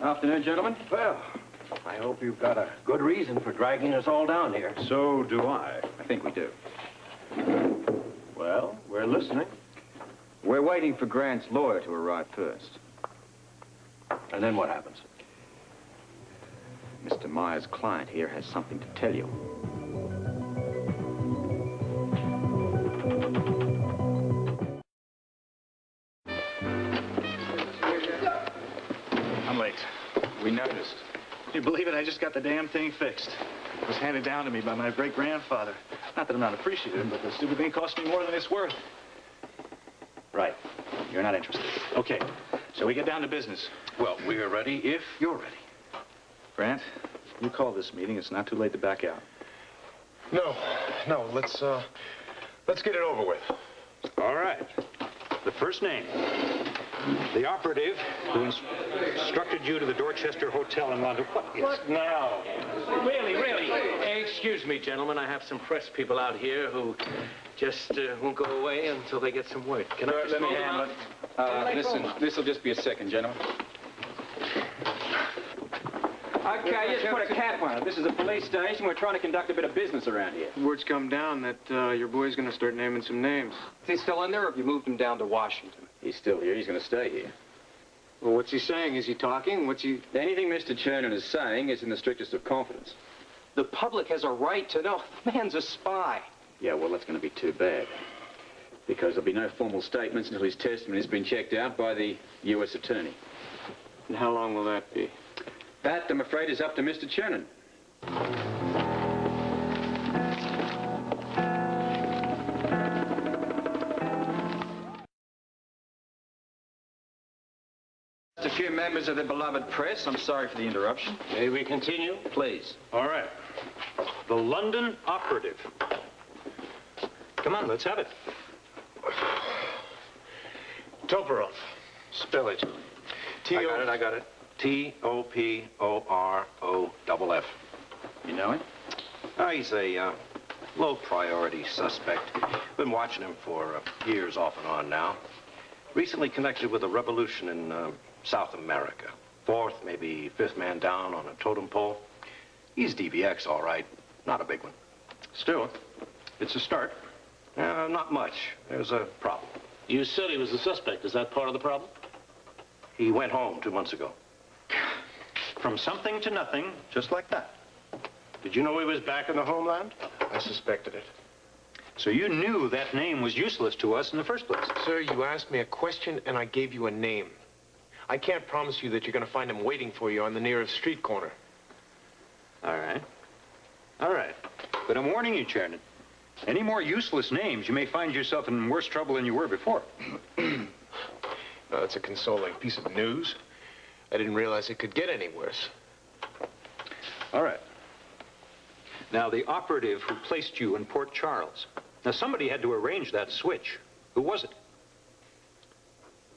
Afternoon, gentlemen. Well, I hope you've got a good reason for dragging us all down here. So do I. I think we do. Well, we're listening. We're waiting for Grant's lawyer to arrive first. And then what happens? Mr. Meyer's client here has something to tell you. I'm late. We noticed. Can you believe it? I just got the damn thing fixed. It was handed down to me by my great-grandfather. Not that I'm not appreciative, but the stupid thing cost me more than it's worth. Right. You're not interested. Okay. So we get down to business. Well, we are ready if you're ready. Grant, you call this meeting. It's not too late to back out. No, let's get it over with. All right. The first name. The operative who instructed you to the Dorchester Hotel in London. What now? Really? Excuse me, gentlemen. I have some press people out here who just won't go away until they get some word. Can I Let me handle it. Listen, this'll just be a second, gentlemen. Okay, just put a cap on it. This is a police station. We're trying to conduct a bit of business around here. Word's come down that your boy's gonna start naming some names. Is he still in there, or have you moved him down to Washington? He's still here. He's going to stay here. Well, what's he saying? Is he talking? What's he... Anything Mr. Chernin is saying is in the strictest of confidence. The public has a right to know. The man's a spy. Yeah, well, that's going to be too bad. Because there'll be no formal statements until his testimony has been checked out by the U.S. Attorney. And how long will that be? That, I'm afraid, is up to Mr. Chernin. A few members of the beloved press. I'm sorry for the interruption. May we continue? Please. All right. The London operative. Come on, let's have it. Toporov. Spell it. I got it. T-O-P-O-R-O-F-F. You know him? He's a low-priority suspect. Been watching him for years off and on now. Recently connected with a revolution in South America. Fourth, maybe fifth man down on a totem pole. He's DVX, all right. Not a big one. Still, it's a start. Not much. There's a problem. You said he was a suspect. Is that part of the problem? He went home 2 months ago. From something to nothing, just like that. Did you know he was back in the homeland? I suspected it. So you knew that name was useless to us in the first place. Sir, you asked me a question and I gave you a name. I can't promise you that you're going to find him waiting for you on the nearest street corner. All right. All right. But I'm warning you, Chernin. Any more useless names, you may find yourself in worse trouble than you were before. That's a consoling piece of news. I didn't realize it could get any worse. All right. Now, the operative who placed you in Port Charles. Now, somebody had to arrange that switch. Who was it?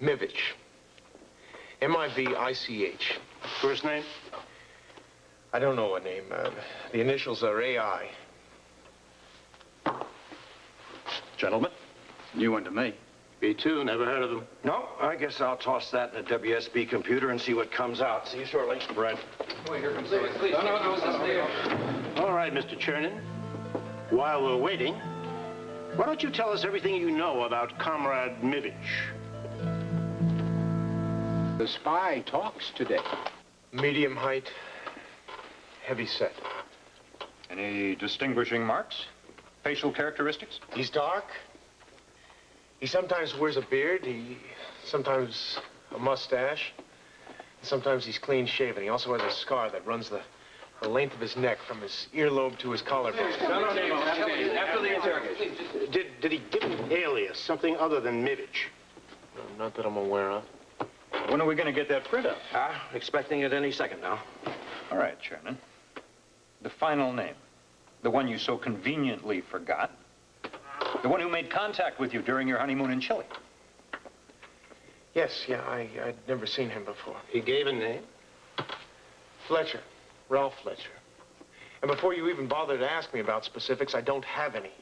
Mivich. M-I-V-I-C-H. First name? I don't know a name. The initials are A-I. Gentlemen? New one to me. B2, never heard of him. No, I guess I'll toss that in the WSB computer and see what comes out. See you shortly. Right. Wait, here comes somebody. Please. No. All right, Mr. Chernin. While we're waiting, why don't you tell us everything you know about Comrade Mivich? The spy talks today. Medium height, heavy set. Any distinguishing marks? Facial characteristics? He's dark. He sometimes wears a beard. Sometimes a mustache. Sometimes he's clean shaven. He also has a scar that runs the length of his neck from his earlobe to his collarbone. No, after the interrogation. Did he give an alias, something other than Mivich? No, not that I'm aware of. When are we going to get that printout? Expecting it any second now. All right, Chernin. The final name. The one you so conveniently forgot. The one who made contact with you during your honeymoon in Chile. Yes, yeah, I'd never seen him before. He gave a name? Fletcher. Ralph Fletcher. And before you even bothered to ask me about specifics, I don't have any.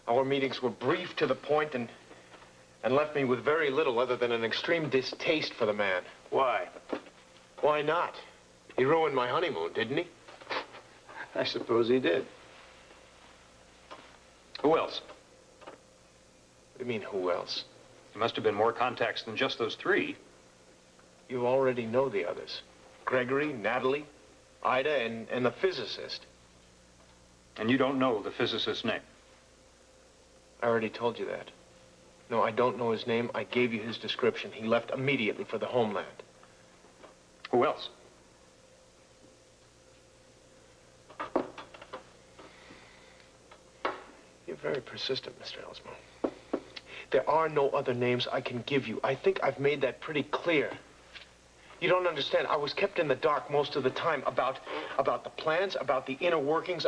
Our meetings were brief, to the point, and left me with very little other than an extreme distaste for the man. Why? Why not? He ruined my honeymoon, didn't he? I suppose he did. Who else? What do you mean, who else? There must have been more contacts than just those three. You already know the others. Gregory, Natalie, Ida, and the physicist. And you don't know the physicist's name. I already told you that. No, I don't know his name. I gave you his description. He left immediately for the homeland. Who else? You're very persistent, Mr. Ellsmo. There are no other names I can give you. I think I've made that pretty clear. You don't understand. I was kept in the dark most of the time about the plans, about the inner workings,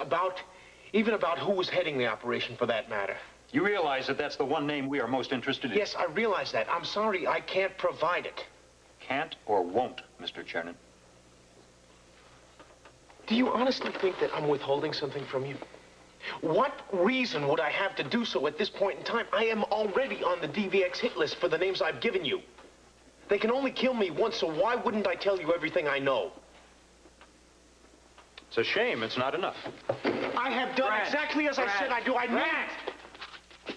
even about who was heading the operation, for that matter. You realize that that's the one name we are most interested in? Yes, I realize that. I'm sorry I can't provide it. Can't or won't, Mr. Chernin. Do you honestly think that I'm withholding something from you? What reason would I have to do so at this point in time? I am already on the DVX hit list for the names I've given you. They can only kill me once, so why wouldn't I tell you everything I know? It's a shame it's not enough. I have done exactly as I said I'd do. I meant it.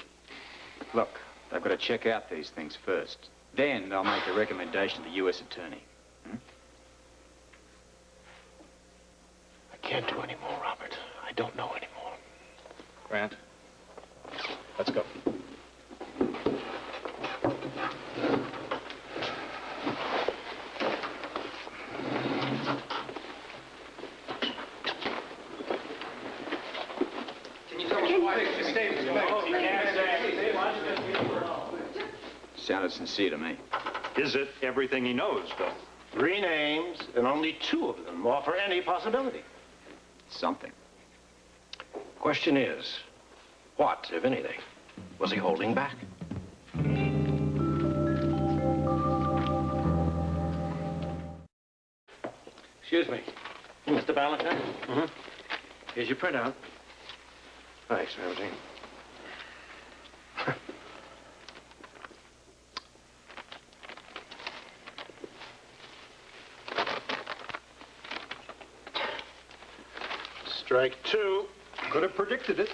Look, they've got to check out these things first. Then they'll make a recommendation to the U.S. attorney. I can't do any more, Robert. I don't know anymore. Grant, let's go. Sounded sincere to me. Is it everything he knows, Bill? 3 names, and only 2 of them offer any possibility. Something. Question is, what, if anything, was he holding back? Excuse me. Mr. Valentine? Mm-hmm. Here's your printout. Thanks, Ramsey. Strike 2. Could have predicted it.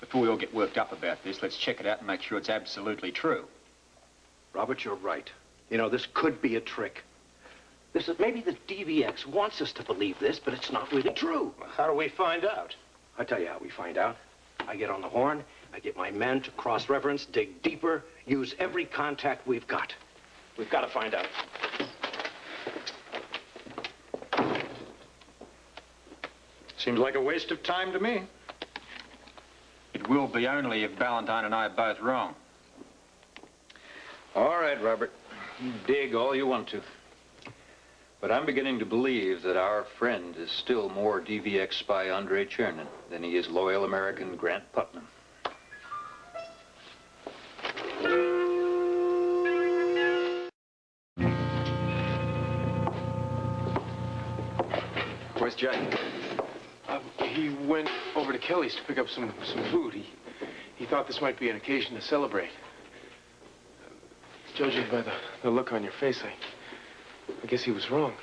Before we all get worked up about this, let's check it out and make sure it's absolutely true. Robert, you're right. You know, this could be a trick. Maybe the DVX wants us to believe this, but it's not really true. How do we find out? I'll tell you how we find out. I get on the horn, I get my men to cross-reference, dig deeper, use every contact we've got. We've got to find out. Seems like a waste of time to me. It will be only if Valentine and I are both wrong. All right, Robert. You dig all you want to. But I'm beginning to believe that our friend is still more DVX spy Andrei Chernin than he is loyal American Grant Putnam. Where's Jake? He went over to Kelly's to pick up some food. He thought this might be an occasion to celebrate. Judging by the look on your face, I guess he was wrong.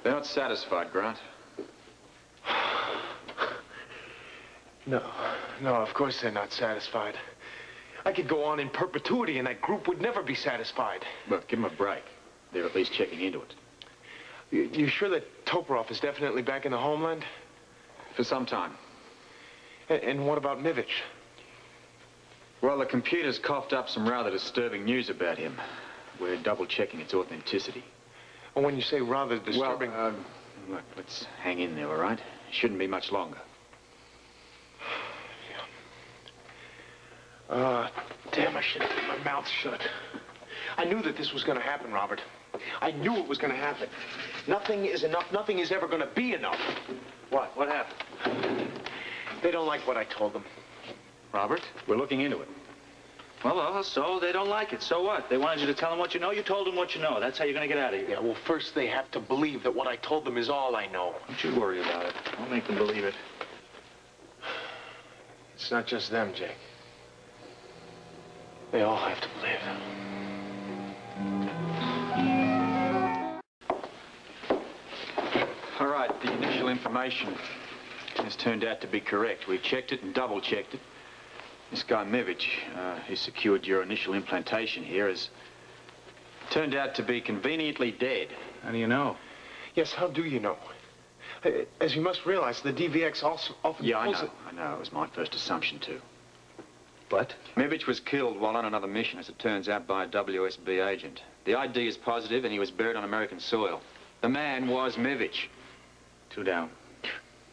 They're not satisfied, Grant. No, of course they're not satisfied. I could go on in perpetuity and that group would never be satisfied. Look, give them a break. They're at least checking into it. You sure that Toporov is definitely back in the homeland? For some time. And what about Mivich? Well, the computer's coughed up some rather disturbing news about him. We're double-checking its authenticity. And when you say rather disturbing... Well, look, let's hang in there, all right? Shouldn't be much longer. Damn, I should have kept my mouth shut. I knew that this was going to happen, Robert. I knew it was going to happen. Nothing is enough. Nothing is ever going to be enough. What? What happened? They don't like what I told them. Robert, we're looking into it. Well, so they don't like it. So what? They wanted you to tell them what you know. You told them what you know. That's how you're going to get out of here. Yeah, well, first they have to believe that what I told them is all I know. Don't you worry about it. I'll make them believe it. It's not just them, Jake. They all have to believe. information has turned out to be correct. We've checked it and double-checked it. This guy, Civic, who secured your initial implantation here, has turned out to be conveniently dead. How do you know? Yes, how do you know? As you must realize, the DVX also often Yeah, I pulls know. I know. It was my first assumption, too. What? Civic was killed while on another mission, as it turns out, by a WSB agent. The ID is positive, and he was buried on American soil. The man was Civic. 2 down.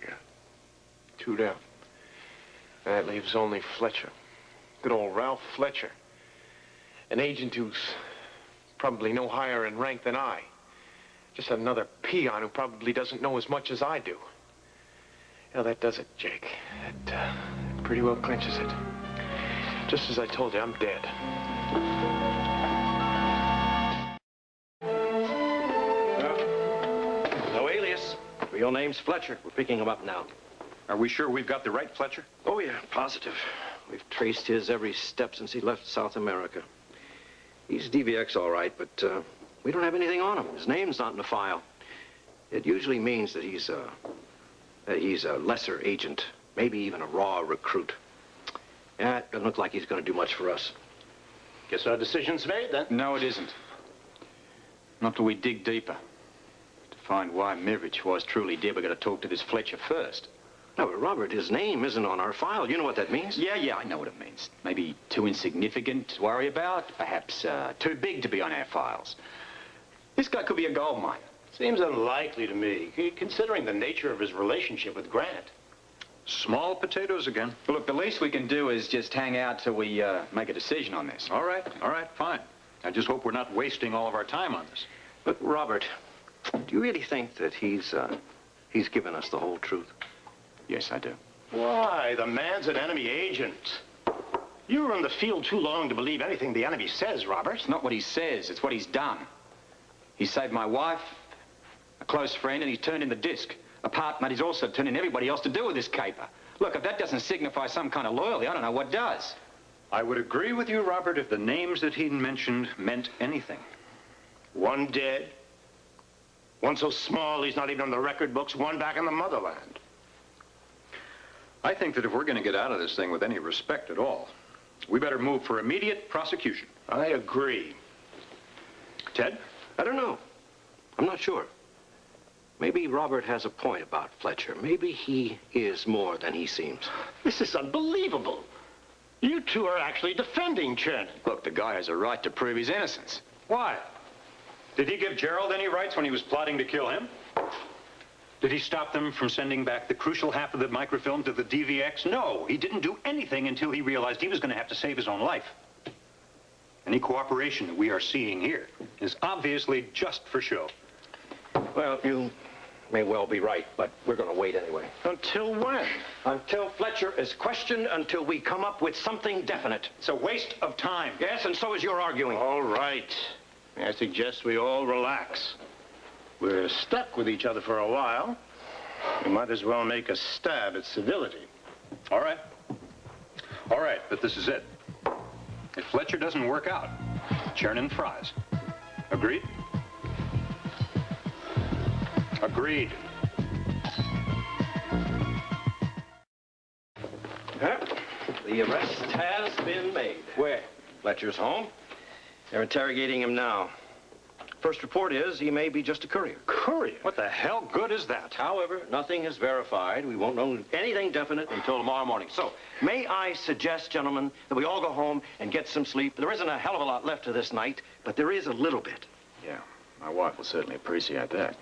Yeah. 2 down. That leaves only Fletcher. Good old Ralph Fletcher. An agent who's probably no higher in rank than I. Just another peon who probably doesn't know as much as I do. Yeah, that does it, Jake. That pretty well clinches it. Just as I told you, I'm dead. No alias. Real name's Fletcher. We're picking him up now. Are we sure we've got the right Fletcher? Oh, yeah, positive. We've traced his every step since he left South America. He's DVX, all right, but we don't have anything on him. His name's not in the file. It usually means that he's a lesser agent, maybe even a raw recruit. Yeah, it doesn't look like he's going to do much for us. Guess our decision's made, then. No, it isn't. Not till we dig deeper. To find why Civic was truly dead, we've got to talk to this Fletcher first. No, but Robert, his name isn't on our file. You know what that means? Yeah, I know what it means. Maybe too insignificant to worry about. Perhaps too big to be on our files. This guy could be a gold mine. Seems unlikely to me, considering the nature of his relationship with Grant. Small potatoes again. Well, look, the least we can do is just hang out till we make a decision on this. All right, fine. I just hope we're not wasting all of our time on this. But, Robert, do you really think that he's given us the whole truth? Yes, I do. Why? The man's an enemy agent. You were in the field too long to believe anything the enemy says, Robert. It's not what he says, it's what he's done. He saved my wife, a close friend, and he's turned in the disc. Apart from that, he's also turned in everybody else to do with this caper. Look, if that doesn't signify some kind of loyalty, I don't know what does. I would agree with you, Robert, if the names that he mentioned meant anything. One dead. One so small he's not even on the record books. One back in the motherland. I think that if we're going to get out of this thing with any respect at all, we better move for immediate prosecution. I agree. Ted? I don't know. I'm not sure. Maybe Robert has a point about Fletcher. Maybe he is more than he seems. This is unbelievable. You two are actually defending Chernin. Look, the guy has a right to prove his innocence. Why? Did he give Gerald any rights when he was plotting to kill him? Did he stop them from sending back the crucial half of the microfilm to the DVX? No, he didn't do anything until he realized he was going to have to save his own life. Any cooperation that we are seeing here is obviously just for show. Well, you may well be right, but we're going to wait anyway. Until when? Until Fletcher is questioned, until we come up with something definite. It's a waste of time. Yes, and so is your arguing. All right. I suggest we all relax. We're stuck with each other for a while. We might as well make a stab at civility. All right, but this is it. If Fletcher doesn't work out, Chernin fries. Agreed? Agreed. The arrest has been made. Where? Fletcher's home. They're interrogating him now. First report is he may be just a courier. Courier? What the hell good is that? However, nothing is verified. We won't know anything definite until tomorrow morning. So, may I suggest, gentlemen, that we all go home and get some sleep? There isn't a hell of a lot left of this night, but there is a little bit. Yeah, my wife will certainly appreciate that.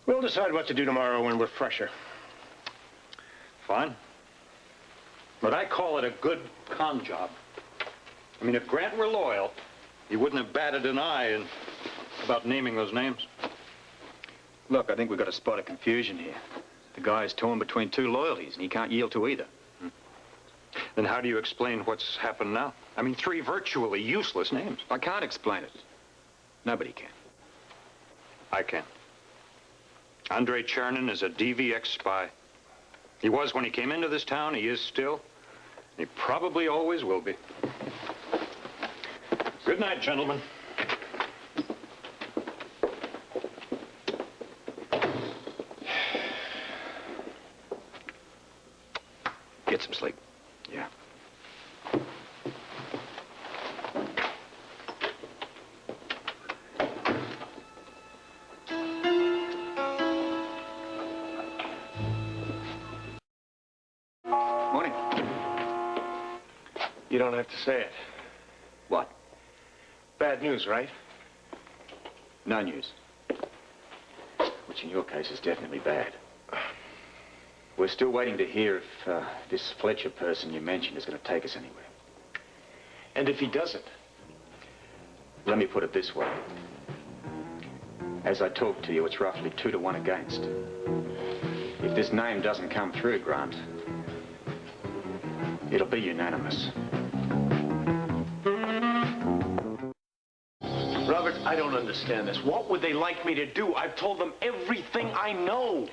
We'll decide what to do tomorrow when we're fresher. Fine. But I call it a good con job. I mean, if Grant were loyal, he wouldn't have batted an eye about naming those names. Look, I think we've got a spot of confusion here. The guy is torn between two loyalties, and he can't yield to either. Then how do you explain what's happened now? I mean, 3 virtually useless names. I can't explain it. Nobody can. I can. Andrei Chernin is a DVX spy. He was when he came into this town. He is still. He probably always will be. Good night, gentlemen. Get some sleep. Yeah. Morning. You don't have to say it. What? Bad news, right? No news. Which in your case is definitely bad. We're still waiting to hear if this Fletcher person you mentioned is going to take us anywhere. And if he doesn't? Let me put it this way. As I talk to you, it's roughly 2 to 1 against. If this name doesn't come through, Grant, it'll be unanimous. Robert, I don't understand this. What would they like me to do? I've told them everything I know.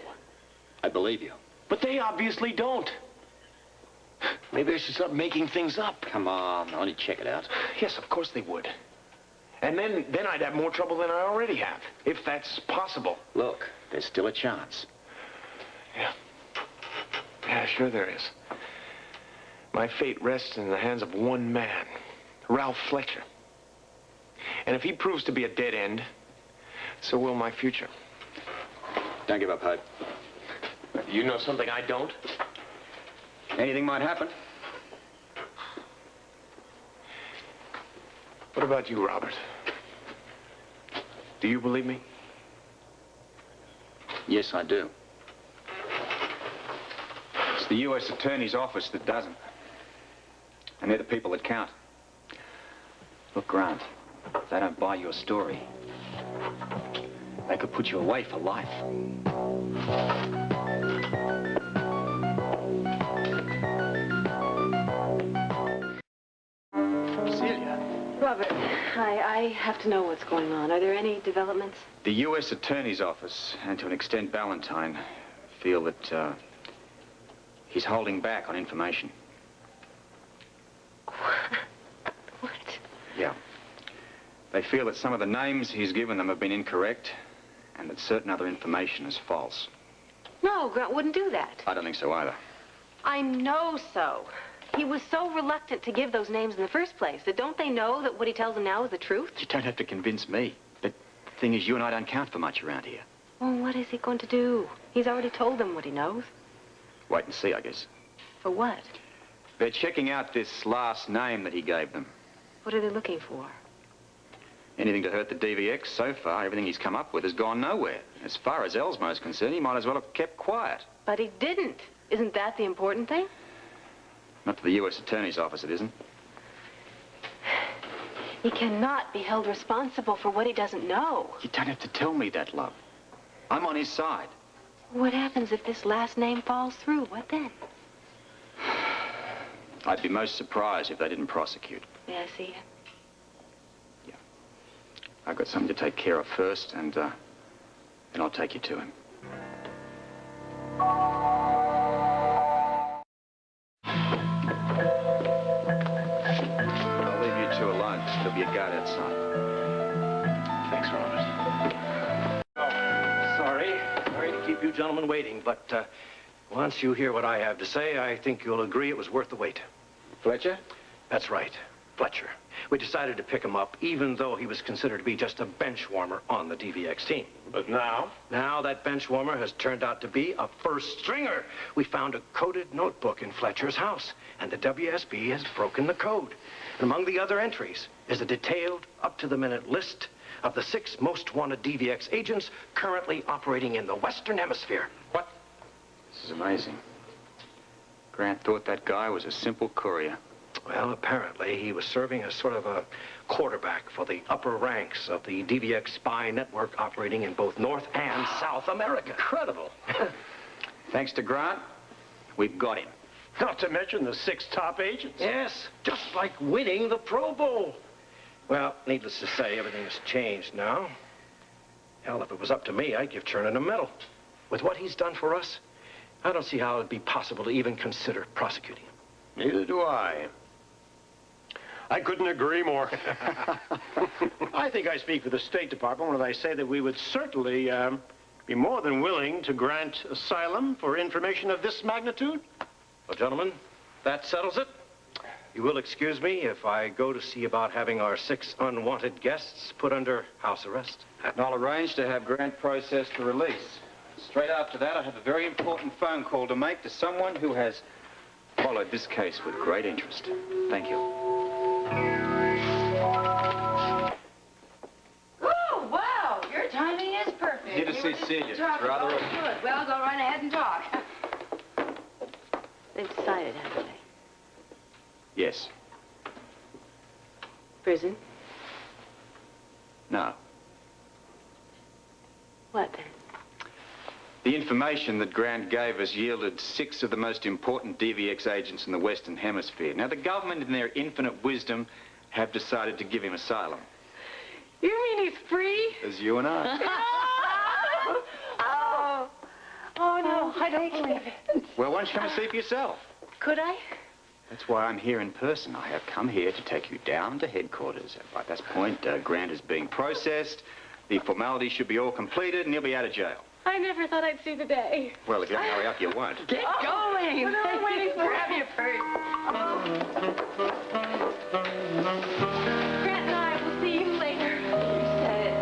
I believe you. But they obviously don't. Maybe I should stop making things up. Come on, only check it out. Yes, of course they would. And then I'd have more trouble than I already have, if that's possible. Look, there's still a chance. Yeah. Yeah, sure there is. My fate rests in the hands of one man, Ralph Fletcher. And if he proves to be a dead end, so will my future. Don't give up hope. You know something I don't? Anything might happen. What about you, Robert? Do you believe me? Yes, I do. It's the U.S. Attorney's office that doesn't. And they're the people that count. Look, Grant, if they don't buy your story, they could put you away for life. Robert, I have to know what's going on. Are there any developments? The U.S. Attorney's office, and to an extent Valentine, feel that he's holding back on information. What? Yeah. They feel that some of the names he's given them have been incorrect, and that certain other information is false. No, Grant wouldn't do that. I don't think so either. I know so. He was so reluctant to give those names in the first place that don't they know that what he tells them now is the truth? You don't have to convince me. The thing is, you and I don't count for much around here. Well, what is he going to do? He's already told them what he knows. Wait and see, I guess. For what? They're checking out this last name that he gave them. What are they looking for? Anything to hurt the DVX. So far, everything he's come up with has gone nowhere. As far as Elsmo's concerned, he might as well have kept quiet. But he didn't. Isn't that the important thing? Not to the U.S. Attorney's office, it isn't. He cannot be held responsible for what he doesn't know. You don't have to tell me that, love. I'm on his side. What happens if this last name falls through? What then? I'd be most surprised if they didn't prosecute. May I see it? Yeah. I've got something to take care of first, and then I'll take you to him. I'll leave you two alone. There'll be a guard outside. Thanks, Robert. Sorry to keep you gentlemen waiting, but once you hear what I have to say, I think you'll agree it was worth the wait. Fletcher? That's right, Fletcher. We decided to pick him up, even though he was considered to be just a bench warmer on the DVX team. But now? Now that bench warmer has turned out to be a first stringer. We found a coded notebook in Fletcher's house, and the WSB has broken the code. And among the other entries is a detailed, up-to-the-minute list of the 6 most wanted DVX agents currently operating in the Western Hemisphere. What? This is amazing. Grant thought that guy was a simple courier. Well, apparently he was serving as sort of a quarterback for the upper ranks of the DVX spy network operating in both North and South America. Incredible. Thanks to Grant, we've got him. Not to mention the 6 top agents. Yes, just like winning the Pro Bowl. Well, needless to say, everything has changed now. Hell, if it was up to me, I'd give Chernin a medal. With what he's done for us, I don't see how it'd be possible to even consider prosecuting him. Neither do I. I couldn't agree more. I think I speak for the State Department when I say that we would certainly be more than willing to grant asylum for information of this magnitude. Well, gentlemen, That settles it. You will excuse me if I go to see about having our 6 unwanted guests put under house arrest. And I'll arrange to have Grant processed for release. Straight after that, I have a very important phone call to make to someone who has followed this case with great interest. Thank you. Oh, wow! Your timing is perfect. Here to see Celia. It's rather good. Well, go right ahead and talk. They've decided, haven't they? Yes. Prison? No. What then? The information that Grant gave us yielded 6 of the most important DVX agents in the Western Hemisphere. Now, the government, in their infinite wisdom, have decided to give him asylum. You mean he's free? As you and I. Oh, no, I don't believe it. Well, why don't you come and see for yourself? Could I? That's why I'm here in person. I have come here to take you down to headquarters. By this point, Grant is being processed. The formalities should be all completed, and he'll be out of jail. I never thought I'd see the day. Well, if you don't hurry up, you won't. Get going! What are we waiting for? Grab your purse. Grant and I will see you later. You said it.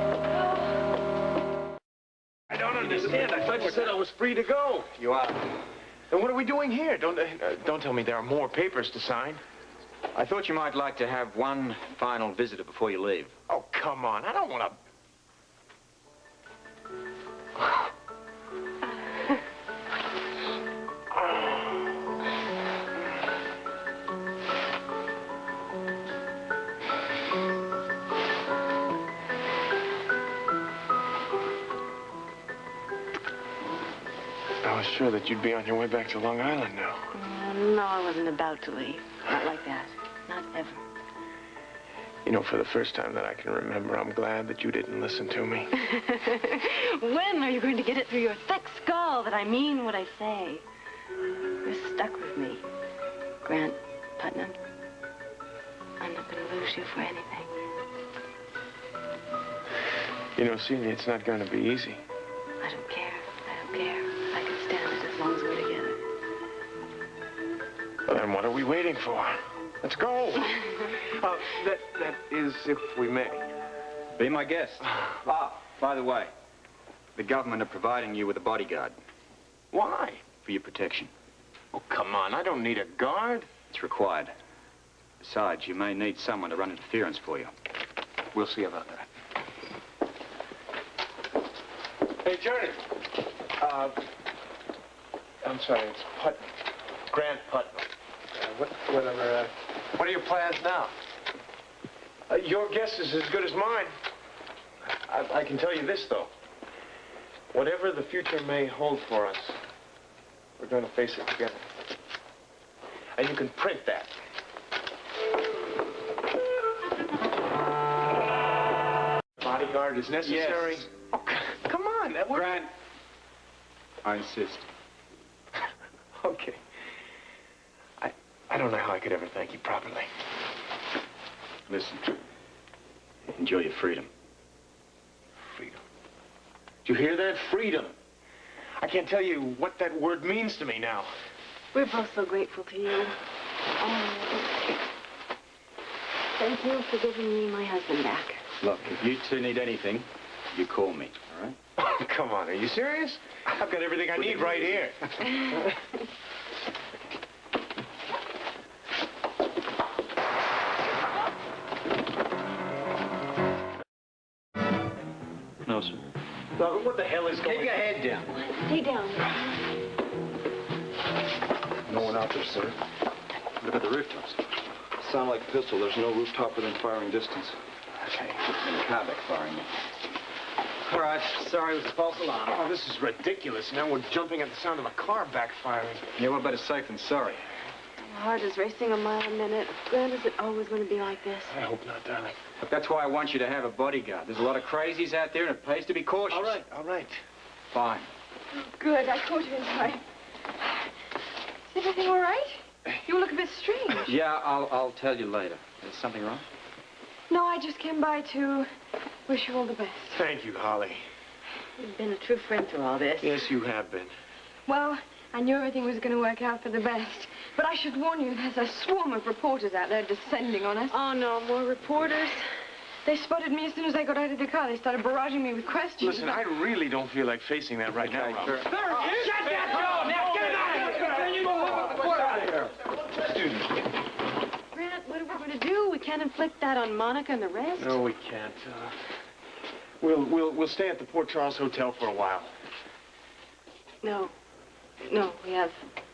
I don't understand. I thought you said I was free to go. You are. Then what are we doing here? Don't tell me there are more papers to sign. I thought you might like to have one final visitor before you leave. Oh, come on. I don't want to... I was sure that you'd be on your way back to Long Island now. No, I wasn't about to leave. Not like that. Not ever. You know, for the first time that I can remember, I'm glad that you didn't listen to me. When are you going to get it through your thick skull that I mean what I say? You're stuck with me, Grant Putnam. I'm not going to lose you for anything. You know, Celia, it's not going to be easy. I don't care. I don't care. I can stand it as long as we're together. Well, then what are we waiting for? Let's go. That is, if we may. Be my guest. By the way, the government are providing you with a bodyguard. Why? For your protection. Oh, come on. I don't need a guard. It's required. Besides, you may need someone to run interference for you. We'll see about that. Hey, Journey. I'm sorry, it's Putnam. Grant Putnam. What are your plans now? Your guess is as good as mine. I can tell you this, though. Whatever the future may hold for us, we're going to face it together. And you can print that. Bodyguard is necessary. Yes. Oh, come on. That would... Grant, I insist. Okay. I don't know how I could ever thank you properly. Listen, enjoy your freedom. Freedom. Did you hear that? Freedom. I can't tell you what that word means to me now. We're both so grateful to you. Thank you for giving me my husband back. Look, if you two need anything, you call me, all right? Oh, come on. Are you serious? I've got everything I need right here. No, sir. What the hell is going on? Keep your head down. Stay down. No one out there, sir. Look at the rooftops. Sound like a pistol. There's no rooftop within firing distance. Okay, and the car backfiring me. All right, sorry, it was a false alarm. Oh, this is ridiculous. Now we're jumping at the sound of a car backfiring. Yeah, well, better safe than sorry. My heart is racing a mile a minute. Grant, is it always going to be like this? I hope not, darling. Look, that's why I want you to have a bodyguard. There's a lot of crazies out there, and it pays to be cautious. All right, all right. Fine. Good, I caught you in time. Is everything all right? You look a bit strange. Yeah, I'll tell you later. Is something wrong? No, I just came by to wish you all the best. Thank you, Holly. You've been a true friend through all this. Yes, you have been. Well, I knew everything was going to work out for the best. But I should warn you, there's a swarm of reporters out there descending on us. Oh, no, more reporters. They spotted me as soon as I got out of the car. They started barraging me with questions. Listen, I really don't feel like facing that right now, Robert. Shut that door! Now get out of here! Grant, what are we going to do? We can't inflict that on Monica and the rest. No, we can't. We'll stay at the Port Charles Hotel for a while. No, we have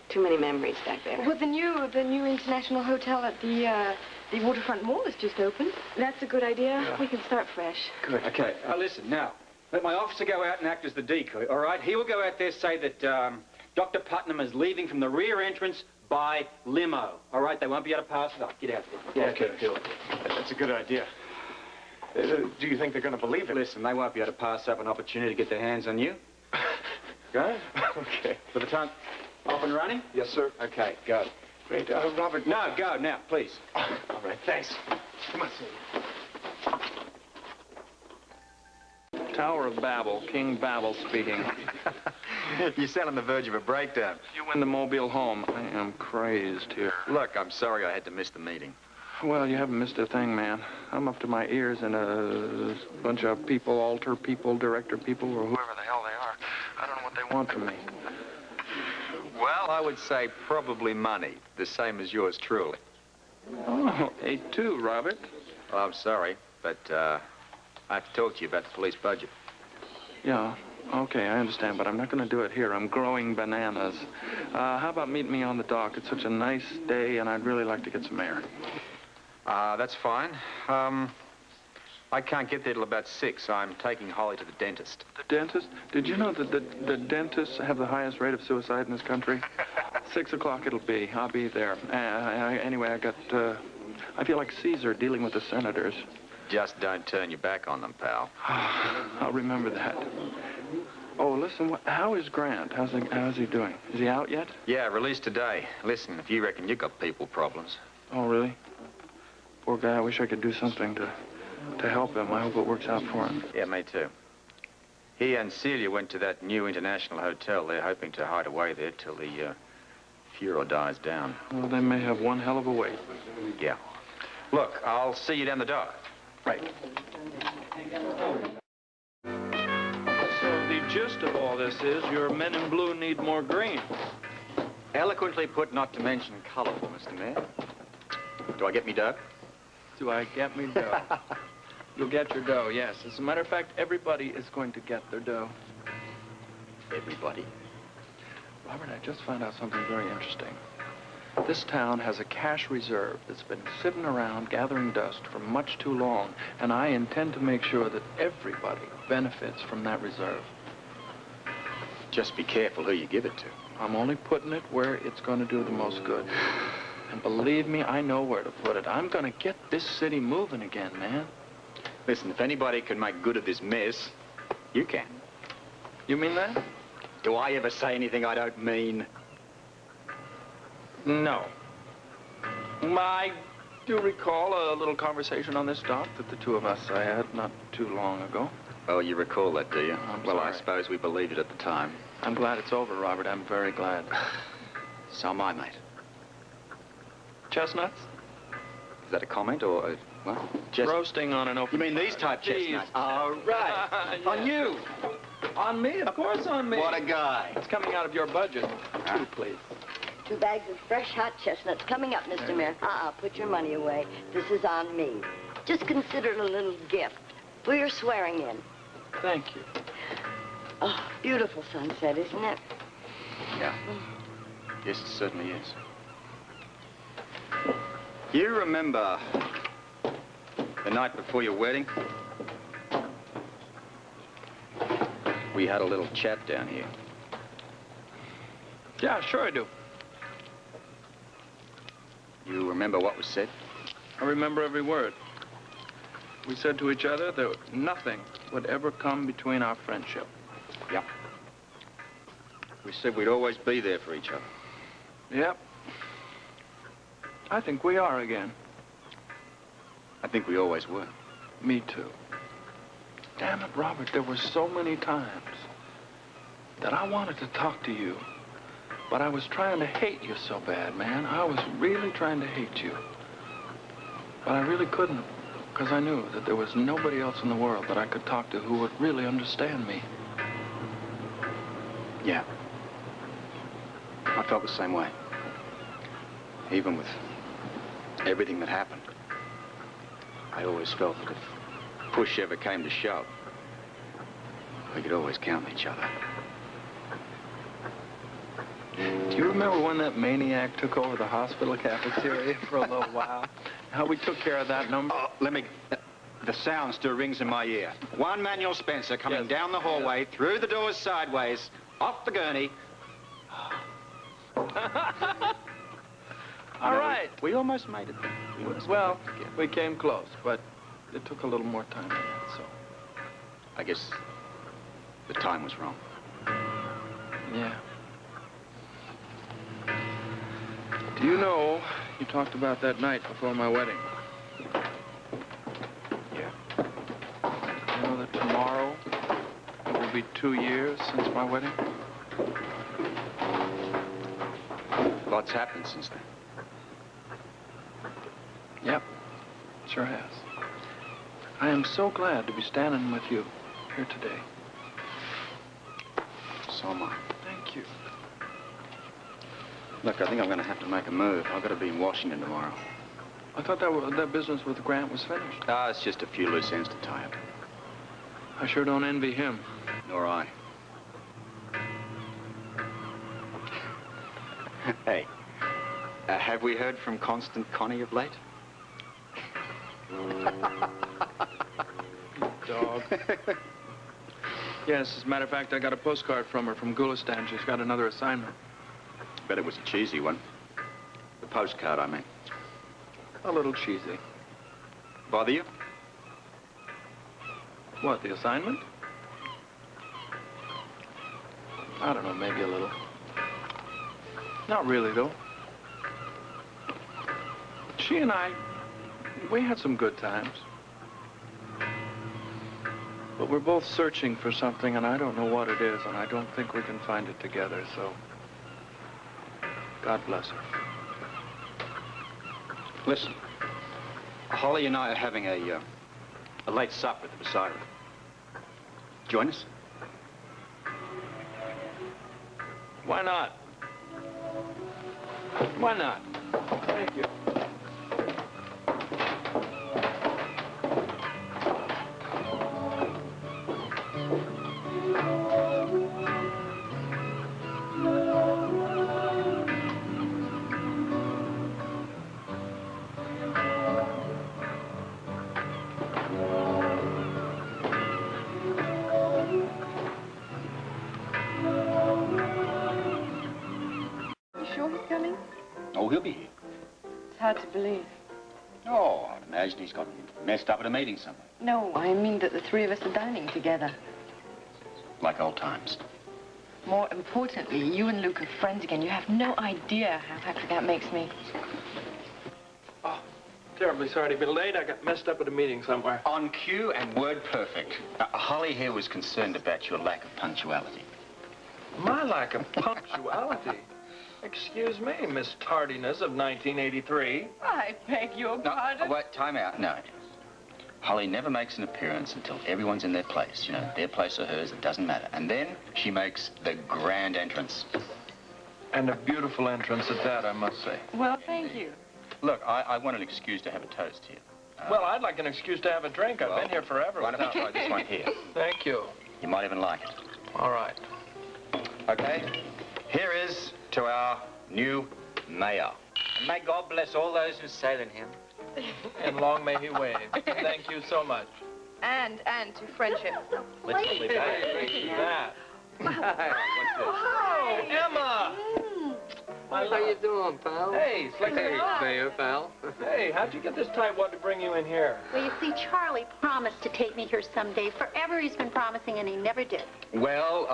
too many memories back there. Well, the new international hotel at the waterfront mall has just opened. That's a good idea. Yeah. We can start fresh. Good. Okay, listen, now. Let my officer go out and act as the decoy, all right? He will go out there, say that Dr. Putnam is leaving from the rear entrance by limo, all right? They won't be able to pass it up. Get out there. Okay, do it. That's a good idea. Do you think they're going to believe it? Listen, they won't be able to pass up an opportunity to get their hands on you. Go. Okay. For the time, off and running? Yes, sir. Okay, go. Great. Robert. No, go now, please. All right, thanks. Come on, Sam. Tower of Babel, King Babel speaking. You sound on the verge of a breakdown. You win the Mobile home. I am crazed here. Look, I'm sorry I had to miss the meeting. Well, you haven't missed a thing, man. I'm up to my ears in a bunch of people, altar people, director people, or whoever the hell they are. I don't know what they want from me. Well, I would say probably money, the same as yours truly. Oh, 8-2, Robert. Well, I'm sorry, but I have to talk to you about the police budget. Yeah, okay, I understand, but I'm not going to do it here. I'm growing bananas. How about meet me on the dock? It's such a nice day, and I'd really like to get some air. That's fine. I can't get there till about 6. I'm taking Holly to the dentist. The dentist? Did you know that the dentists have the highest rate of suicide in this country? 6 o'clock it'll be. I'll be there. Anyway, I feel like Caesar dealing with the senators. Just don't turn your back on them, pal. I'll remember that. Oh, listen, how is Grant? How's he doing? Is he out yet? Yeah, released today. Listen, if you reckon you got people problems. Oh, really? Poor guy, I wish I could do something to help him. I hope it works out for him. Yeah, me too. He and Celia went to that new international hotel. They're hoping to hide away there till the furor dies down. Well, they may have one hell of a wait. Yeah. Look, I'll see you down the dock. Right. So the gist of all this is your men in blue need more green. Eloquently put, not to mention colorful, Mr. Mayor. Do I get me dough? Do I get me dough? You'll get your dough, yes. As a matter of fact, everybody is going to get their dough. Everybody? Robert, I just found out something very interesting. This town has a cash reserve that's been sitting around gathering dust for much too long, and I intend to make sure that everybody benefits from that reserve. Just be careful who you give it to. I'm only putting it where it's going to do the most good. And believe me, I know where to put it. I'm going to get this city moving again, man. Listen, if anybody can make good of this mess, you can. You mean that? Do I ever say anything I don't mean? No. I do recall a little conversation on this dock that the two of us had not too long ago. Oh, you recall that, do you? Well, sorry. I suppose we believed it at the time. I'm glad it's over, Robert. I'm very glad. So am I, mate. Chestnuts? Is that a comment or what? Just... Roasting on an open... You mean these type chestnuts? All right. Yeah. On you? On me? Of course on me. What a guy. It's coming out of your budget. 2, please. 2 bags of fresh hot chestnuts coming up, Mr. Mayor. Put your money away. This is on me. Just consider it a little gift for your swearing in. Thank you. Oh, beautiful sunset, isn't it? Yeah. Yes, it certainly is. You remember the night before your wedding? We had a little chat down here. Yeah, sure I do. You remember what was said? I remember every word. We said to each other that nothing would ever come between our friendship. Yeah. We said we'd always be there for each other. Yep. I think we are again. I think we always were. Me too. Damn it, Robert, there were so many times that I wanted to talk to you But I was trying to hate you so bad, man. I was really trying to hate you. But I really couldn't, because I knew that there was nobody else in the world that I could talk to who would really understand me. Yeah. I felt the same way. Even with everything that happened. I always felt that if push ever came to shove, we could always count on each other. Do you remember when that maniac took over the hospital cafeteria for a little while? How we took care of that number? Oh, the sound still rings in my ear. One Manuel Spencer coming down the hallway, through the doors sideways, off the gurney. All right. We almost made it. Well, we came close, but it took a little more time than that, so. I guess the time was wrong. Yeah. Do you know, you talked about that night before my wedding. Yeah. You know that tomorrow it will be 2 years since my wedding? Lots happened since then. Yep, sure has. I am so glad to be standing with you here today. So am I. Thank you. Look, I think I'm going to have to make a move. I've got to be in Washington tomorrow. I thought that business with Grant was finished. Ah, it's just a few loose ends to tie up. I sure don't envy him. Nor I. Hey, have we heard from Constant Connie of late? Dog. Yes, as a matter of fact, I got a postcard from her from Gulistan. She's got another assignment. Bet it was a cheesy one. The postcard, I mean. A little cheesy. Bother you? What, the assignment? I don't know, maybe a little. Not really, though. She and I, we had some good times. But we're both searching for something, and I don't know what it is, and I don't think we can find it together, so... God bless her. Listen, Holly and I are having a late supper at the Versailles. Join us? Why not? Why not? Thank you. Oh, he'll be here. It's hard to believe. Oh, I'd imagine he's got messed up at a meeting somewhere. No, I mean that the three of us are dining together. Like old times. More importantly, you and Luke are friends again. You have no idea how happy that makes me. Oh, terribly sorry to be late. I got messed up at a meeting somewhere. On cue and word perfect. Holly here was concerned about your lack of punctuality. My lack of punctuality? Excuse me, Miss Tardiness of 1983. I beg your pardon. Wait, time out. No. Holly never makes an appearance until everyone's in their place. You know, their place or hers, it doesn't matter. And then she makes the grand entrance. And a beautiful entrance at that, I must say. Well, thank you. Look, I want an excuse to have a toast here. Well, I'd like an excuse to have a drink. I've been here forever. Why don't we try this one here? Thank you. You might even like it. All right. Okay, here is to our new mayor. And may God bless all those who sail in him. And long may he wave. Thank you so much. And to friendship. Let's leave that. Oh, Emma! How you doing, pal? Hey, slick Hey, Mayor, pal. Hey, how'd you get this tightwad to bring you in here? Well, you see, Charlie promised to take me here someday. Forever he's been promising, and he never did. Well,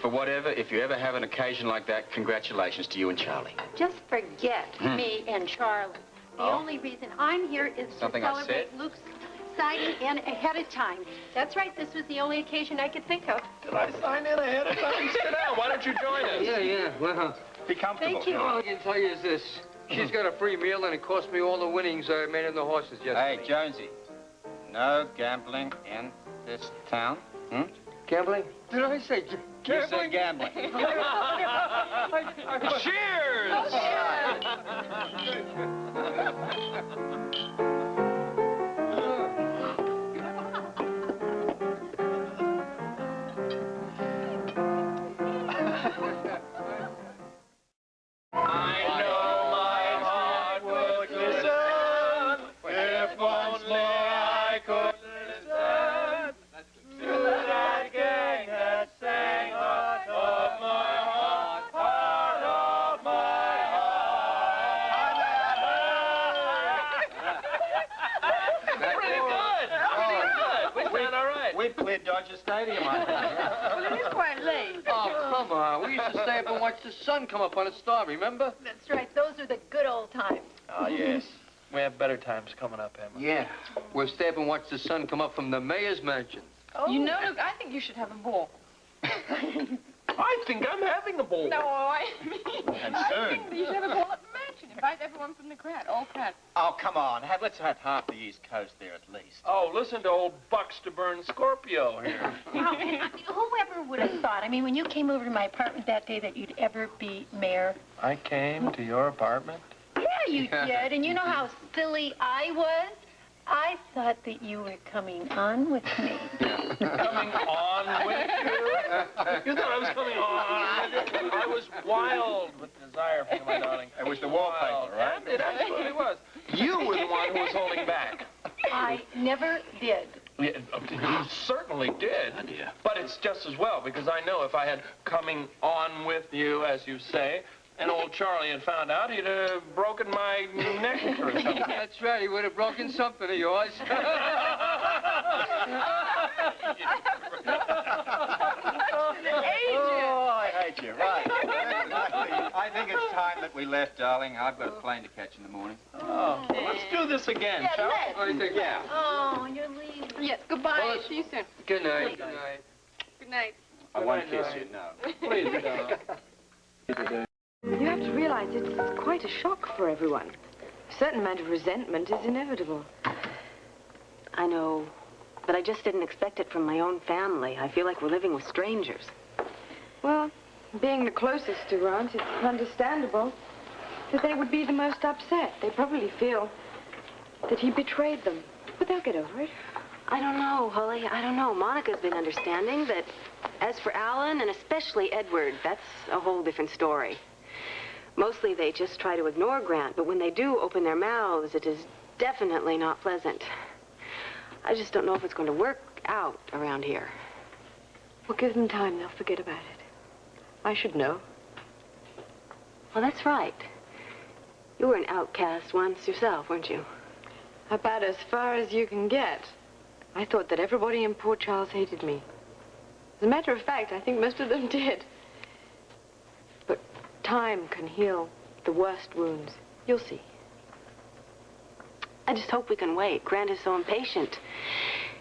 for whatever, if you ever have an occasion like that, congratulations to you and Charlie. Just forget me and Charlie. The only reason I'm here is Something to I celebrate said? Luke's signing in ahead of time. That's right, this was the only occasion I could think of. Did I sign in ahead of time? Sit down. Why don't you join us? Yeah. Well, Be comfortable. Thank you. All I can tell you is this. She's got a free meal, and it cost me all the winnings I made on the horses yesterday. Hey, Jonesy. No gambling in this town. Hmm? Gambling? Did I say You said gambling. Cheers! Dodger Stadium, I think. Well, it is quite late. Oh, come on. We used to stay up and watch the sun come up on a star, remember? That's right. Those are the good old times. Oh, yes. We have better times coming up, Emma. Yeah. We'll stay up and watch the sun come up from the mayor's mansion. Oh. You know, look, I think you should have a ball. I think I'm having a ball. No, I mean, And I soon. think that you should have a ball at the mansion. Invite everyone from the crowd, all crowd. Oh, come on. Let's have half the East Coast there at least. Oh, listen to old Buxter Burn Scorpio here. Whoever would have thought? I mean, when you came over to my apartment that day that you'd ever be mayor. I came to your apartment? Yeah, you did. And you know how silly I was? I thought that you were coming on with me. Coming on with you? You thought I was coming on? I was wild with desire for you, my darling. It was the wallpaper, right? And it absolutely was. You were the one who was holding back. I never did. Yeah, you certainly did. Oh, dear. But it's just as well, because I know if I had coming on with you, as you say, and old Charlie had found out, he'd have broken my neck or something. That's right. He would have broken something of yours. Oh, I hate you. Right. I think it's time that we left, darling. I've got a plane to catch in the morning. Oh, well, let's do this again, Yeah, shall let's. we? What do you think? Yeah. Oh, you're leaving. Yes, goodbye. Well, See you soon. Good night. Good night. Good night. I won't kiss you, no. Please, darling. You have to realize it's quite a shock for everyone. A certain amount of resentment is inevitable. I know, but I just didn't expect it from my own family. I feel like we're living with strangers. Well, being the closest to Grant, it's understandable that they would be the most upset. They probably feel that he betrayed them. But they'll get over it. I don't know, Holly. I don't know. Monica's been understanding, but as for Alan, and especially Edward, that's a whole different story. Mostly they just try to ignore Grant, but when they do open their mouths, it is definitely not pleasant. I just don't know if it's going to work out around here. Well, give them time. They'll forget about it. I should know. Well, that's right. You were an outcast once yourself, weren't you? About as far as you can get. I thought that everybody in Port Charles hated me. As a matter of fact, I think most of them did. But time can heal the worst wounds. You'll see. I just hope we can wait. Grant is so impatient.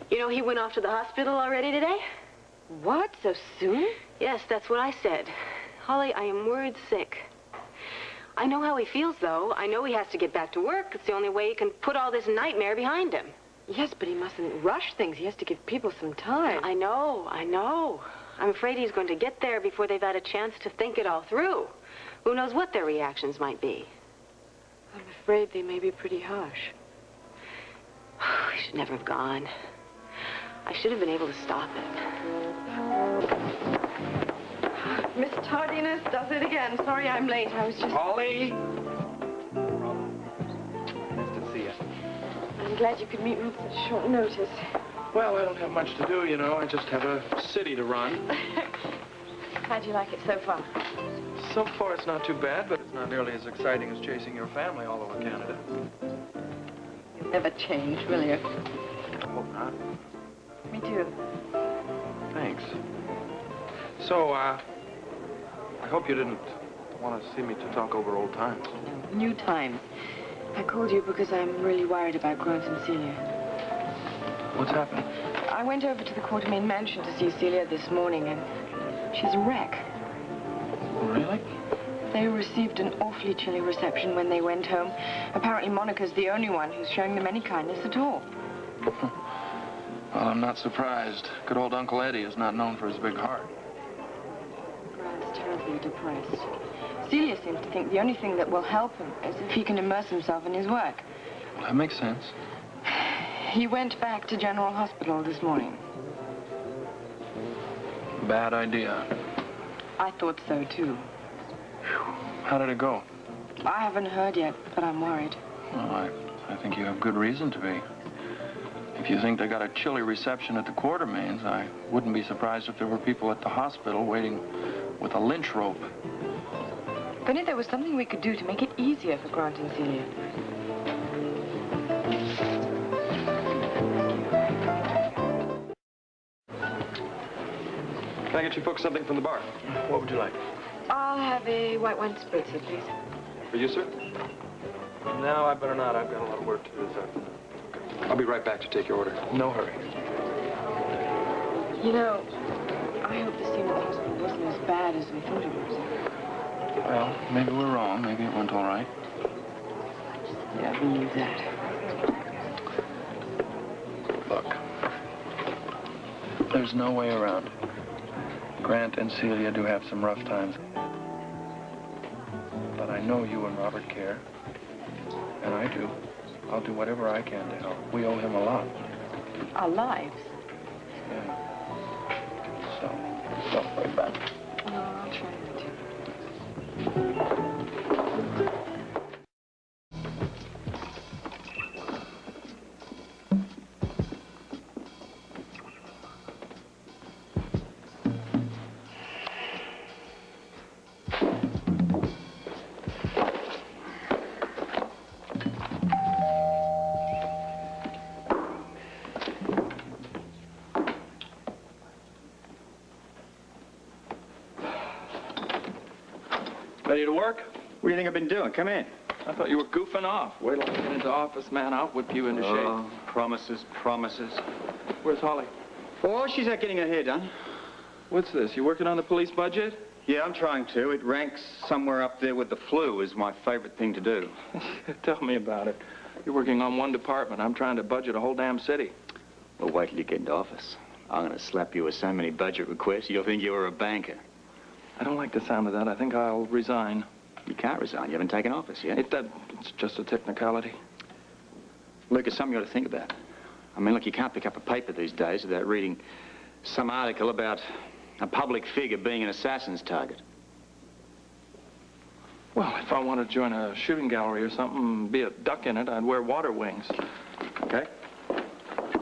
You know, he went off to the hospital already today? What? So soon? Yes, that's what I said. Holly, I am worried sick. I know how he feels, though. I know he has to get back to work. It's the only way he can put all this nightmare behind him. Yes, but he mustn't rush things. He has to give people some time. I know. I'm afraid he's going to get there before they've had a chance to think it all through. Who knows what their reactions might be? I'm afraid they may be pretty harsh. I should never have gone. I should have been able to stop it. Miss Tardiness does it again. Sorry I'm late. I was just... Holly! Nice to see you. I'm glad you could meet me with such short notice. Well, I don't have much to do, you know. I just have a city to run. How'd you like it so far? So far, it's not too bad, but it's not nearly as exciting as chasing your family all over Canada. You'll never change, will you? I hope not. Me too. Thanks. So, I hope you didn't want to see me to talk over old times. No, new times. I called you because I'm really worried about Grant and Celia. What's happened? I went over to the Quartermain Mansion to see Celia this morning, and she's a wreck. Really? They received an awfully chilly reception when they went home. Apparently Monica's the only one who's showing them any kindness at all. Well, I'm not surprised. Good old Uncle Eddie is not known for his big heart. Grant's terribly depressed. Celia seems to think the only thing that will help him is if he can immerse himself in his work. Well, that makes sense. He went back to General Hospital this morning. Bad idea. I thought so, too. How did it go? I haven't heard yet, but I'm worried. Well, I think you have good reason to be. If you think they got a chilly reception at the Quartermains, I wouldn't be surprised if there were people at the hospital waiting with a lynch rope. If only there was something we could do to make it easier for Grant and Celia. Can I get you folks something from the bar? What would you like? I'll have a white wine spritzer, please. For you, sir? No, I better not. I've got a lot of work to do this afternoon. I'll be right back to take your order. No hurry. You know, I hope the scene at the hospital wasn't as bad as we thought it was. Well, maybe we're wrong. Maybe it went all right. Yeah, believe that. Look, there's no way around it. Grant and Celia do have some rough times. But I know you and Robert care. And I do. I'll do whatever I can to help. We owe him a lot. Our lives? Yeah. So, don't worry about it. No, I'll try not to. Ready to work? What do you think I've been doing? Come in. I thought you were goofing off. Wait till I get into office, man. I'll whip you into shape. Promises, promises. Where's Holly? Oh, she's out getting her hair done. What's this? You working on the police budget? Yeah, I'm trying to. It ranks somewhere up there with the flu is my favorite thing to do. Tell me about it. You're working on one department. I'm trying to budget a whole damn city. Well, wait till you get into office. I'm going to slap you with so many budget requests, you'll think you were a banker. I don't like the sound of that. I think I'll resign. You can't resign. You haven't taken office yet. It's just a technicality. Luke, it's something you ought to think about. I mean, look, you can't pick up a paper these days without reading some article about a public figure being an assassin's target. Well, if I wanted to join a shooting gallery or something, be a duck in it, I'd wear water wings. Okay.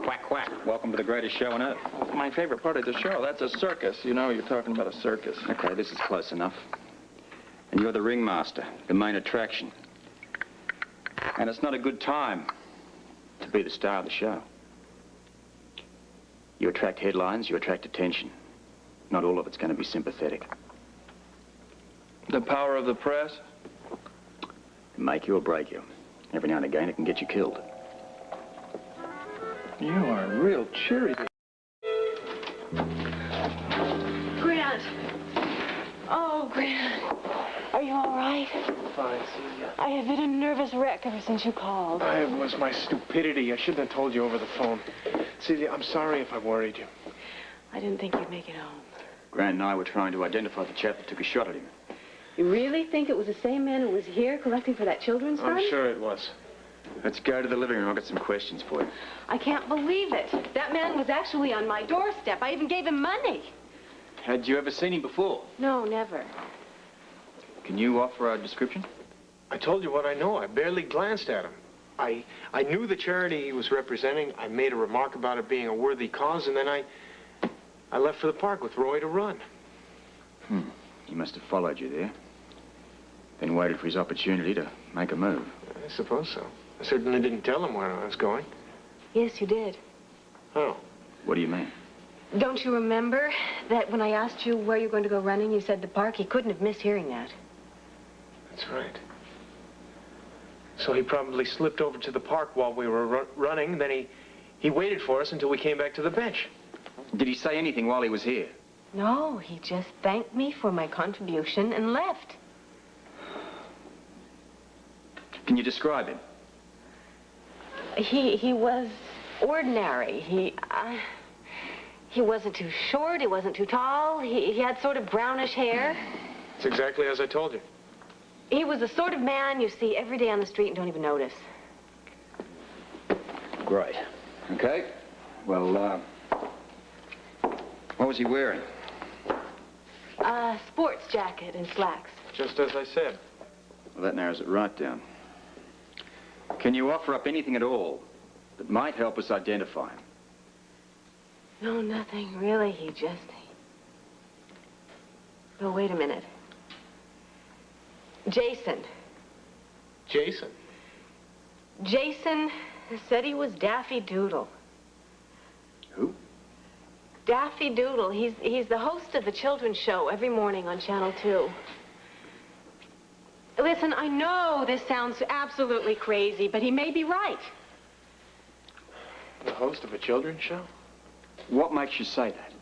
Quack, quack. Welcome to the greatest show on earth. That's my favorite part of the show. That's a circus. You know, you're talking about a circus. Okay, this is close enough. And you're the ringmaster, the main attraction. And it's not a good time to be the star of the show. You attract headlines, you attract attention. Not all of it's going to be sympathetic. The power of the press? Make you or break you. Every now and again, it can get you killed. You are real cheery. Grant! Oh, Grant. Are you all right? Fine, Celia. I have been a nervous wreck ever since you called. It was my stupidity. I shouldn't have told you over the phone. Celia, I'm sorry if I worried you. I didn't think you'd make it home. Grant and I were trying to identify the chap that took a shot at him. You really think it was the same man who was here collecting for that children's fund? I'm sure it was. Let's go to the living room. I've got some questions for you. I can't believe it. That man was actually on my doorstep. I even gave him money. Had you ever seen him before? No, never. Can you offer a description? I told you what I know. I barely glanced at him. I knew the charity he was representing. I made a remark about it being a worthy cause, and then I left for the park with Roy to run. He must have followed you there. Then waited for his opportunity to make a move. I suppose so. I certainly didn't tell him where I was going. Yes, you did. Oh. What do you mean? Don't you remember that when I asked you where you're going to go running, you said the park? He couldn't have missed hearing that. That's right. So he probably slipped over to the park while we were running, then he waited for us until we came back to the bench. Did he say anything while he was here? No, he just thanked me for my contribution and left. Can you describe him? He was ordinary. He wasn't too short, he wasn't too tall. He had sort of brownish hair. It's exactly as I told you. He was the sort of man you see every day on the street and don't even notice. Great. Okay. Well, what was he wearing? Sports jacket and slacks. Just as I said. Well, that narrows it right down. Can you offer up anything at all that might help us identify him? No, nothing, really. He just... Oh, wait a minute. Jason. Jason? Jason said he was Daffy Doodle. Who? Daffy Doodle. He's the host of the children's show every morning on Channel 2. Listen, I know this sounds absolutely crazy, but he may be right. The host of a children's show? What makes you say that?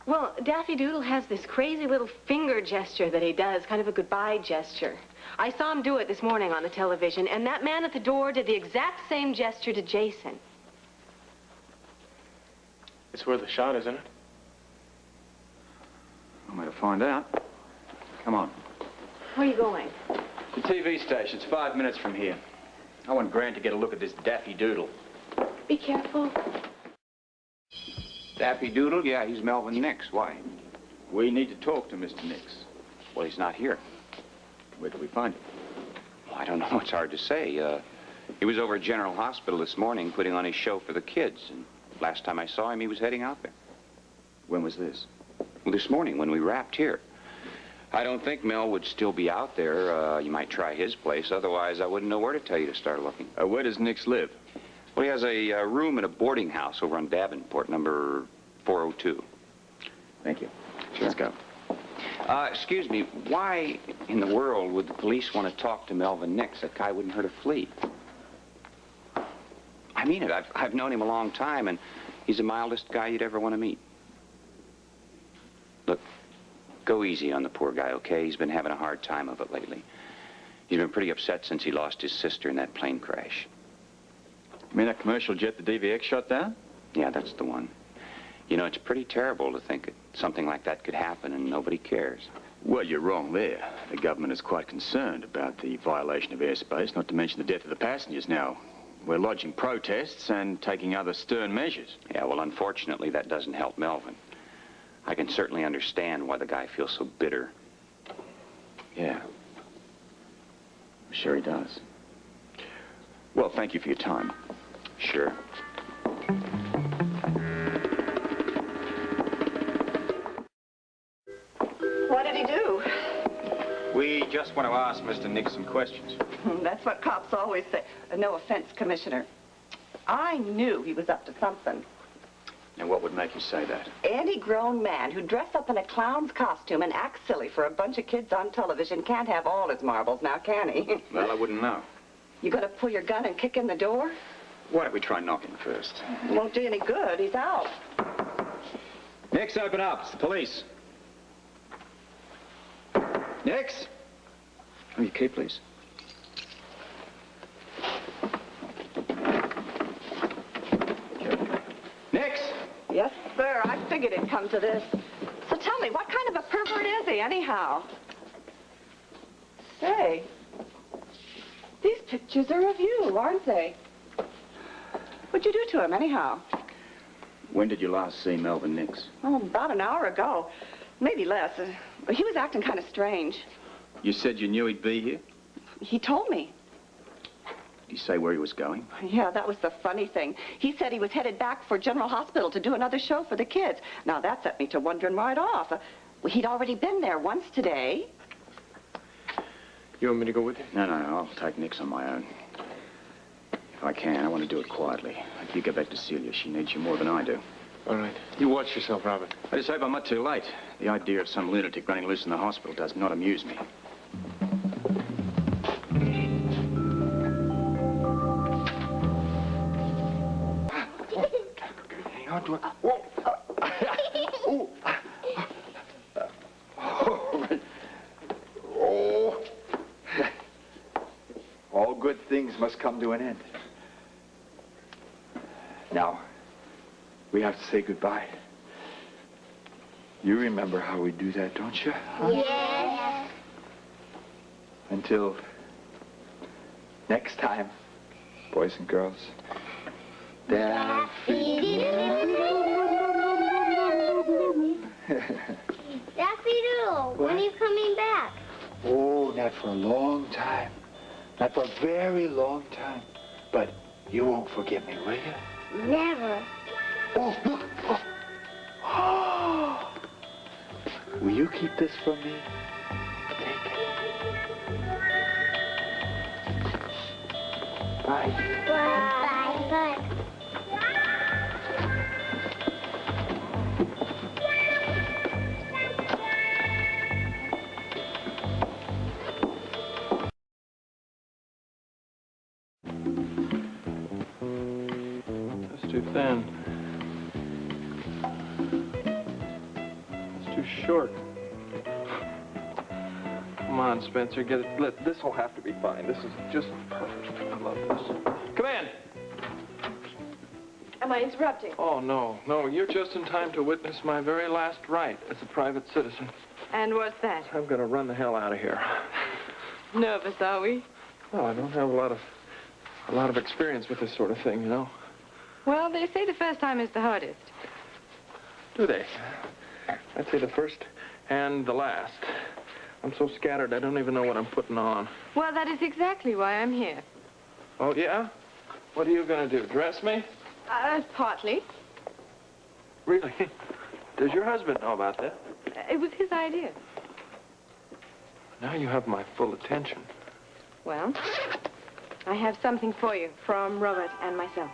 Well, Daffy Doodle has this crazy little finger gesture that he does, kind of a goodbye gesture. I saw him do it this morning on the television, and that man at the door did the exact same gesture to Jason. It's worth a shot, isn't it? I'm going to find out. Come on. Where are you going? The TV station. It's 5 minutes from here. I want Grant to get a look at this Daffy Doodle. Be careful. Daffy Doodle? Yeah, he's Melvin Nix. Why? We need to talk to Mr. Nix. Well, he's not here. Where do we find him? Well, I don't know. It's hard to say. He was over at General Hospital this morning putting on his show for the kids. And last time I saw him, he was heading out there. When was this? Well, this morning when we wrapped here. I don't think Mel would still be out there. You might try his place. Otherwise, I wouldn't know where to tell you to start looking. Where does Nix live? Well, he has a room in a boarding house over on Davenport, number 402. Thank you. Sure. Let's go. Excuse me, why in the world would the police want to talk to Melvin Nix? That guy wouldn't hurt a flea. I mean it. I've known him a long time, and he's the mildest guy you'd ever want to meet. Look, go easy on the poor guy, okay? He's been having a hard time of it lately. He's been pretty upset since he lost his sister in that plane crash. You mean that commercial jet the DVX shot down? Yeah, that's the one. You know, it's pretty terrible to think that something like that could happen and nobody cares. Well, you're wrong there. The government is quite concerned about the violation of airspace, not to mention the death of the passengers. Now, we're lodging protests and taking other stern measures. Yeah, well, unfortunately, that doesn't help Melvin. I can certainly understand why the guy feels so bitter. Yeah. I'm sure he does. Well, thank you for your time. Sure. What did he do? We just want to ask Mr. Nix some questions. That's what cops always say. No offense, Commissioner. I knew he was up to something. And what would make you say that? Any grown man who dressed up in a clown's costume and acts silly for a bunch of kids on television can't have all his marbles now, can he? Well, I wouldn't know. You gonna pull your gun and kick in the door? Why don't we try knocking first? It won't do any good. He's out. Nix, open up. It's the police. Nix? Oh, your key, please. Nix? Yes, sir. I figured it'd come to this. So tell me, what kind of a pervert is he, anyhow? Say, these pictures are of you, aren't they? What'd you do to him, anyhow? When did you last see Melvin Nix? Oh, about an hour ago. Maybe less. He was acting kind of strange. You said you knew he'd be here? He told me. Did he say where he was going? Yeah, that was the funny thing. He said he was headed back for General Hospital to do another show for the kids. Now, that set me to wondering right off. He'd already been there once today. You want me to go with you? No, I'll take Nix on my own. If I can, I want to do it quietly. You go back to Celia. She needs you more than I do. All right. You watch yourself, Robert. I just hope I'm not too late. The idea of some lunatic running loose in the hospital does not amuse me. Hang on to it. Whoa. Ooh. Oh. All good must come to an end. Now, we have to say goodbye. You remember how we do that, don't you? Huh? Yes. Until next time, boys and girls. Daffy Doodle, when are you coming back? Oh, not for a long time. Not for a very long time. But you won't forget me, will you? Never. Oh, look. Oh. Will you keep this from me? Take it. Bye. Bye. Bye. That's too thin. It's too short. Come on, Spencer, get it. This will have to be fine. This is just perfect. I love this. Come in. Am I interrupting? Oh, no. No, you're just in time to witness my very last rite as a private citizen. And what's that? I'm going to run the hell out of here. Nervous, are we? Well, I don't have a lot of experience with this sort of thing, you know. Well, they say the first time is the hardest. Do they? I'd say the first and the last. I'm so scattered, I don't even know what I'm putting on. Well, that is exactly why I'm here. Oh, yeah? What are you going to do, dress me? Partly. Really? Does your husband know about that? It was his idea. Now you have my full attention. Well, I have something for you from Robert and myself.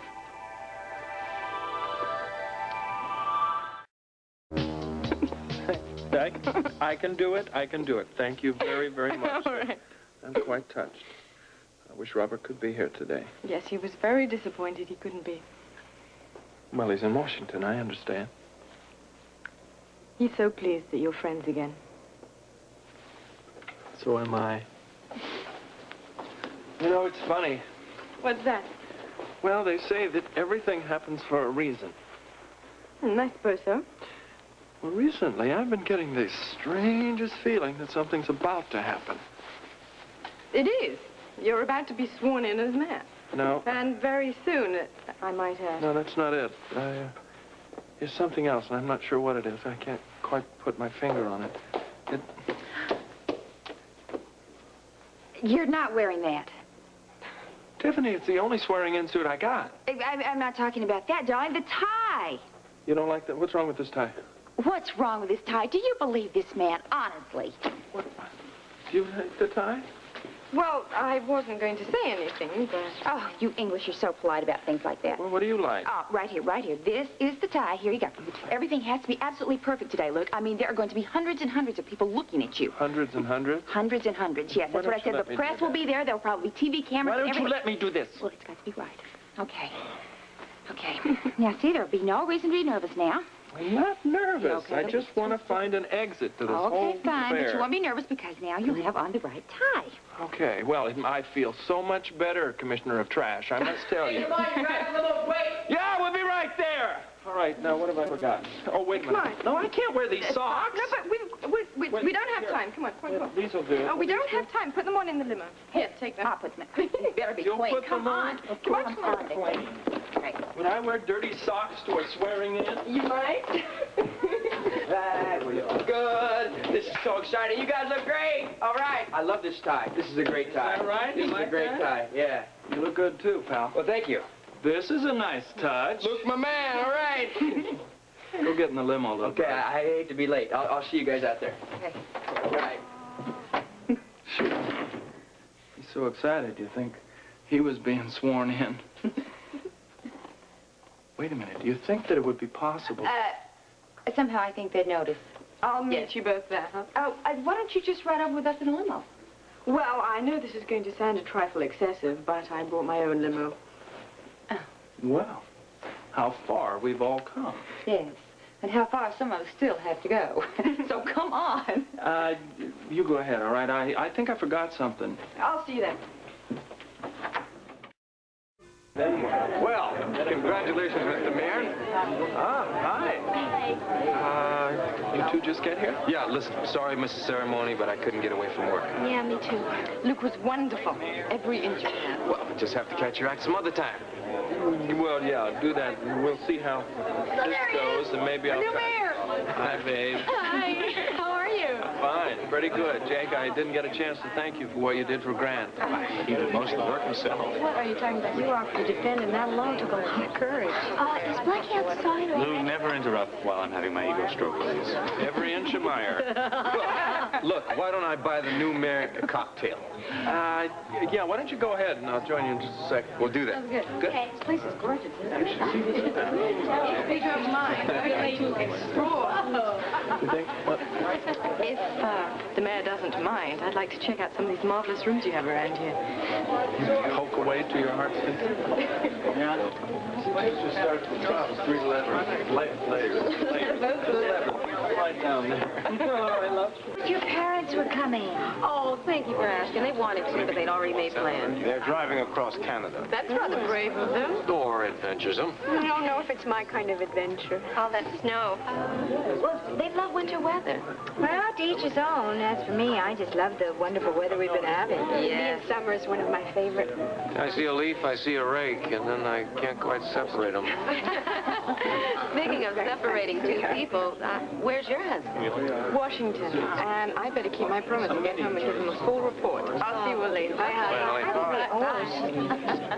I can do it. I can do it. Thank you very, very much. All right. I'm quite touched. I wish Robert could be here today. Yes, he was very disappointed he couldn't be. Well, he's in Washington, I understand. He's so pleased that you're friends again. So am I. You know, it's funny. What's that? Well, they say that everything happens for a reason. I suppose so. Well, recently, I've been getting the strangest feeling that something's about to happen. It is. You're about to be sworn in as mayor. No. And very soon, I might add. No, that's not it. There's something else, and I'm not sure what it is. I can't quite put my finger on it. You're not wearing that. Tiffany, it's the only swearing-in suit I got. I'm not talking about that, darling. The tie. You don't like that? What's wrong with this tie? What's wrong with this tie? Do you believe this man, honestly? What? Do you like the tie? Well, I wasn't going to say anything, but... Oh, you English are so polite about things like that. Well, what do you like? Oh, right here, right here. This is the tie. Here you go. Everything has to be absolutely perfect today, Luke. I mean, there are going to be hundreds and hundreds of people looking at you. Hundreds and hundreds? Hundreds and hundreds, yes. That's what I said. The press will be there. There'll probably be TV cameras. Why don't you let me do this? Well, it's got to be right. Okay. Okay. Now, see, there'll be no reason to be nervous now. I'm not nervous. Okay, I just want to find an exit to this whole Okay, fine, affair. but you won't be nervous because now you have on the right tie. Okay, well, I feel so much better, Commissioner of Trash, I must tell you. Yeah, we'll be right there. All right, now, what have I forgotten? Oh, wait a minute. Come on. No, I can't wear these socks. No, but we don't have time. Come on, come on, come on. These will do. Oh, we don't have time. Put them on in the limo. Here, take them. I'll put them in. You better be You'll quick. put Come them on. on? Of Come course on, I'm come on. Right. Would I wear dirty socks to a swearing-in? You might. Right, well, good. This is so exciting. You guys look great. All right. I love this tie. This is a great tie. Is that right? This You is like a great that? tie. Yeah. You look good, too, pal. Well, thank you. This is a nice touch. Luke, my man. All right. Go get in the limo, little Okay, buddy. I hate to be late. I'll see you guys out there. Okay. All right. He's so excited, you think he was being sworn in. Wait a minute. Do you think that it would be possible? Somehow I think they'd notice. I'll meet you both there, huh? Oh, why don't you just ride over with us in a limo? Well, I know this is going to sound a trifle excessive, but I brought my own limo. Well, how far we've all come. Yes. And how far some of us still have to go. So come on. You go ahead, all right? I think I forgot something. I'll see you then. Well, congratulations, Mr. Mayor. Ah, hi. You two just get here? Yeah, listen, sorry, Mrs. Ceremony, but I couldn't get away from work. Yeah, me too. Luke was wonderful. Every inch of it. Well, just have to catch your act some other time. Well, yeah, do that. And we'll see how this goes, and maybe I'll try. Hi, babe. Hi. How are you? Fine, pretty good. Jake, I didn't get a chance to thank you for what you did for Grant. He did most of the work himself. What are you talking about? You offered to defend him. That alone took a lot of courage. Is Blackie outside? Lou, never interrupt while I'm having my ego stroke, please. Every inch a Meyer. Look, why don't I buy the new mayor a cocktail? Yeah, why don't you go ahead, and I'll join you in just a second. We'll do that. Good. Okay, this place is gorgeous, isn't it? Bigger of mine. Really to explore. You think? What? If the mayor doesn't mind, I'd like to check out some of these marvelous rooms you have around here. Poke away to your heart's content. Yeah. Let's just start at the top. 311. Later. Right down there. Oh, I love you. Your parents were coming. Oh, thank you for asking. They wanted to, but they'd already made plans. They're driving across Canada. That's rather brave of them. Or adventuresome. I don't know if it's my kind of adventure. All that snow. Well, they love winter weather. Well, to each his own. As for me, I just love the wonderful weather we've been having. Yeah, summer is one of my favorite. I see a leaf, I see a rake, and then I can't quite separate them. Speaking of separating two people, where's your husband? Washington. And I better keep my promise and get home and give him a full report. I'll see you later. Bye, honey. Bye.